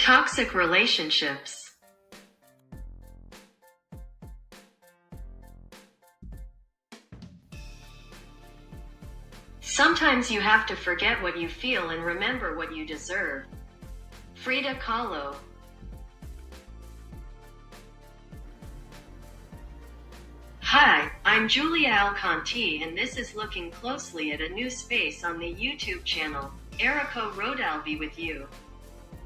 Toxic relationships. Sometimes you have to forget what you feel and remember what you deserve. Frida Kahlo. Hi, I'm Julia Alconti, and this is looking closely at a new space on the YouTube channel. Erico Rodalvi with you.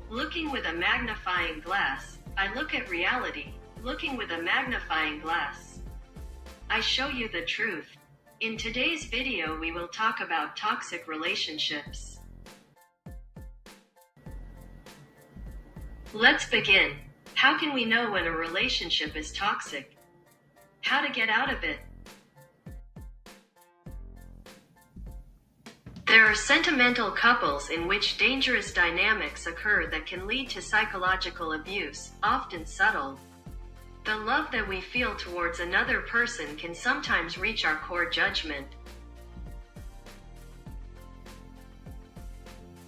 Looking with a magnifying glass, I look at reality. Looking with a magnifying glass, I show you the truth. In today's video we will talk about toxic relationships. Let's begin. How can we know when a relationship is toxic? How to get out of it? There are sentimental couples in which dangerous dynamics occur that can lead to psychological abuse, often subtle. The love that we feel towards another person can sometimes reach our core judgment.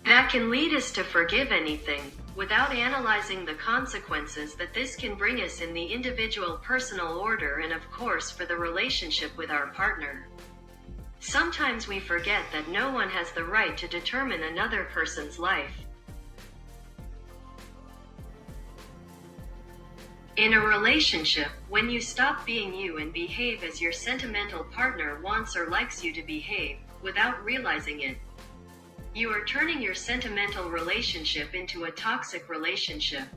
That can lead us to forgive anything, without analyzing the consequences that this can bring us in the individual personal order and of course for the relationship with our partner. Sometimes we forget that no one has the right to determine another person's life. In a relationship, when you stop being you and behave as your sentimental partner wants or likes you to behave, without realizing it, you are turning your sentimental relationship into a toxic relationship.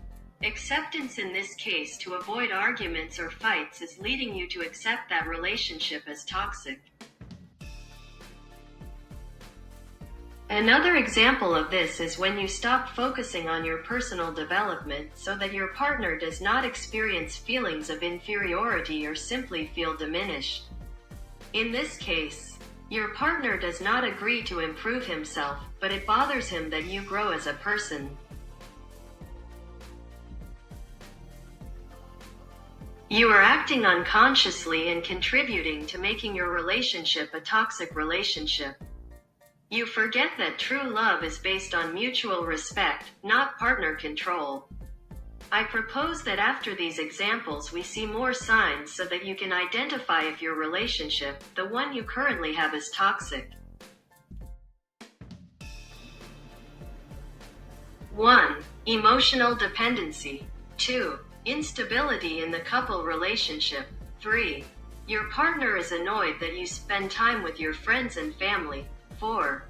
Acceptance in this case to avoid arguments or fights is leading you to accept that relationship as toxic. Another example of this is when you stop focusing on your personal development so that your partner does not experience feelings of inferiority or simply feel diminished. In this case, your partner does not agree to improve himself, but it bothers him that you grow as a person. You are acting unconsciously and contributing to making your relationship a toxic relationship. You forget that true love is based on mutual respect, not partner control. I propose that after these examples we see more signs so that you can identify if your relationship, the one you currently have, is toxic. 1. Emotional dependency. 2. Instability in the couple relationship. 3. Your partner is annoyed that you spend time with your friends and family. 4.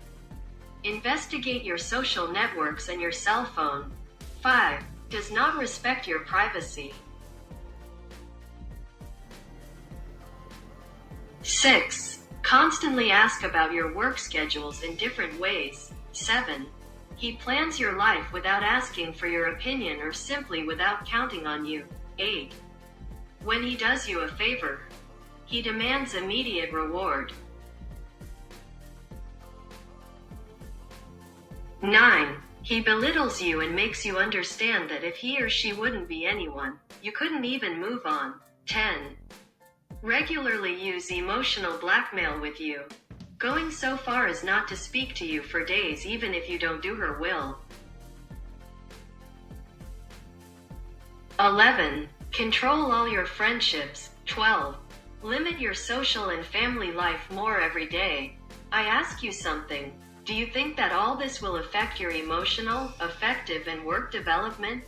Investigate your social networks and your cell phone. 5. Does not respect your privacy. 6. Constantly ask about your work schedules in different ways. 7. He plans your life without asking for your opinion or simply without counting on you. 8. When he does you a favor, he demands immediate reward. 9. He belittles you and makes you understand that if he or she wouldn't be anyone, you couldn't even move on. 10. Regularly use emotional blackmail with you, going so far as not to speak to you for days even if you don't do her will. 11. Control all your friendships. 12. Limit your social and family life more every day. I ask you something. Do you think that all this will affect your emotional, affective, and work development?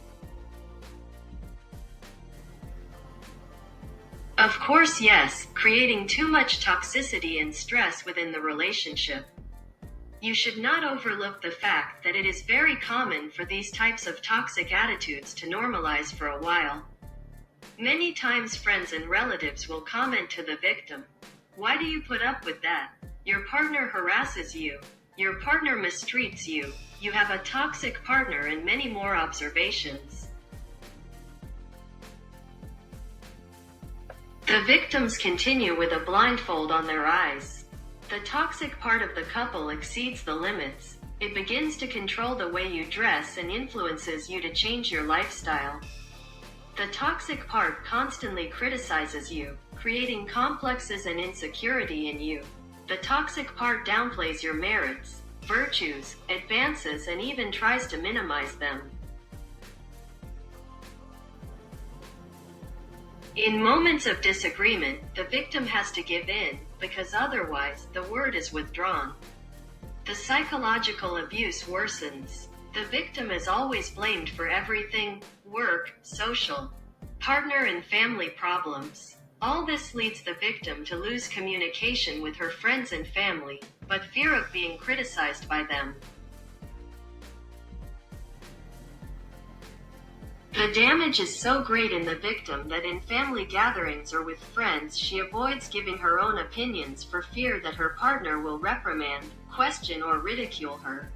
Of course yes, creating too much toxicity and stress within the relationship. You should not overlook the fact that it is very common for these types of toxic attitudes to normalize for a while. Many times friends and relatives will comment to the victim, "Why do you put up with that? Your partner harasses you. Your partner mistreats you. You have a toxic partner," and many more observations. The victims continue with a blindfold on their eyes. The toxic part of the couple exceeds the limits. It begins to control the way you dress and influences you to change your lifestyle. The toxic part constantly criticizes you, creating complexes and insecurity in you. The toxic part downplays your merits, virtues, advances, and even tries to minimize them. In moments of disagreement, the victim has to give in, because otherwise, the word is withdrawn. The psychological abuse worsens. The victim is always blamed for everything: work, social, partner and family problems. All this leads the victim to lose communication with her friends and family, but fear of being criticized by them. The damage is so great in the victim that in family gatherings or with friends she avoids giving her own opinions for fear that her partner will reprimand, question or ridicule her.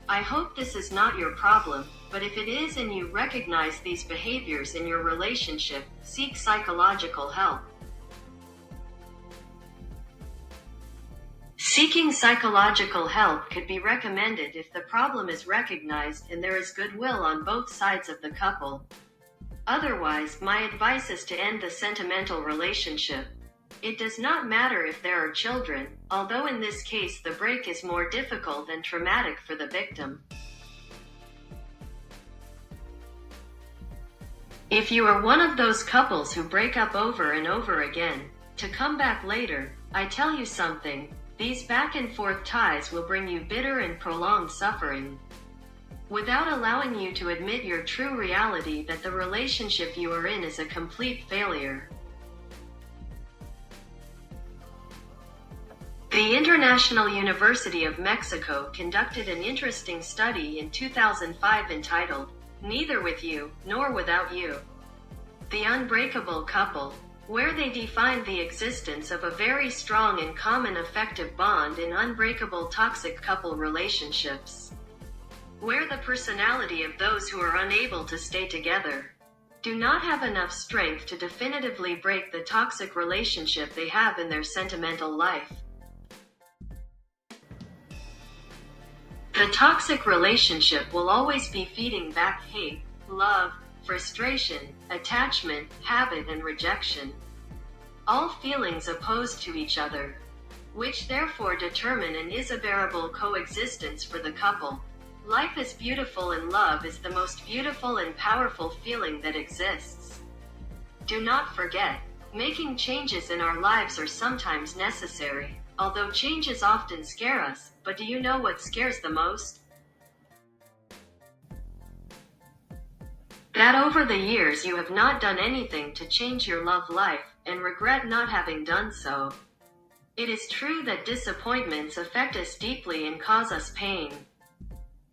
I hope this is not your problem, but if it is and you recognize these behaviors in your relationship, seek psychological help. Seeking psychological help could be recommended if the problem is recognized and there is goodwill on both sides of the couple. Otherwise, my advice is to end the sentimental relationship. It does not matter if there are children, although in this case the break is more difficult and traumatic for the victim. If you are one of those couples who break up over and over again, to come back later, I tell you something. These back and forth ties will bring you bitter and prolonged suffering, without allowing you to admit your true reality that the relationship you are in is a complete failure. The International University of Mexico conducted an interesting study in 2005 entitled, "Neither with You, Nor Without You: The Unbreakable Couple," where they defined the existence of a very strong and common affective bond in unbreakable toxic couple relationships, where the personality of those who are unable to stay together do not have enough strength to definitively break the toxic relationship they have in their sentimental life. The toxic relationship will always be feeding back hate, love, frustration, attachment, habit, and rejection. All feelings opposed to each other, which therefore determine an unbearable coexistence for the couple. Life is beautiful and love is the most beautiful and powerful feeling that exists. Do not forget, making changes in our lives are sometimes necessary, although changes often scare us, but do you know what scares the most? That over the years you have not done anything to change your love life, and regret not having done so. It is true that disappointments affect us deeply and cause us pain.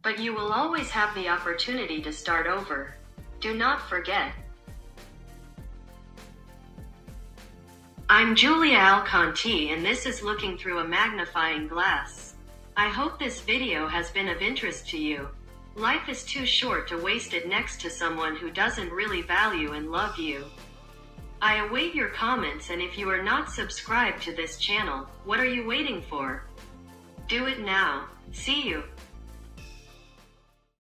But you will always have the opportunity to start over. Do not forget. I'm Julia Alconti and this is Looking Through a Magnifying Glass. I hope this video has been of interest to you. Life is too short to waste it next to someone who doesn't really value and love you. I await your comments, and if you are not subscribed to this channel, what are you waiting for? Do it now. See you.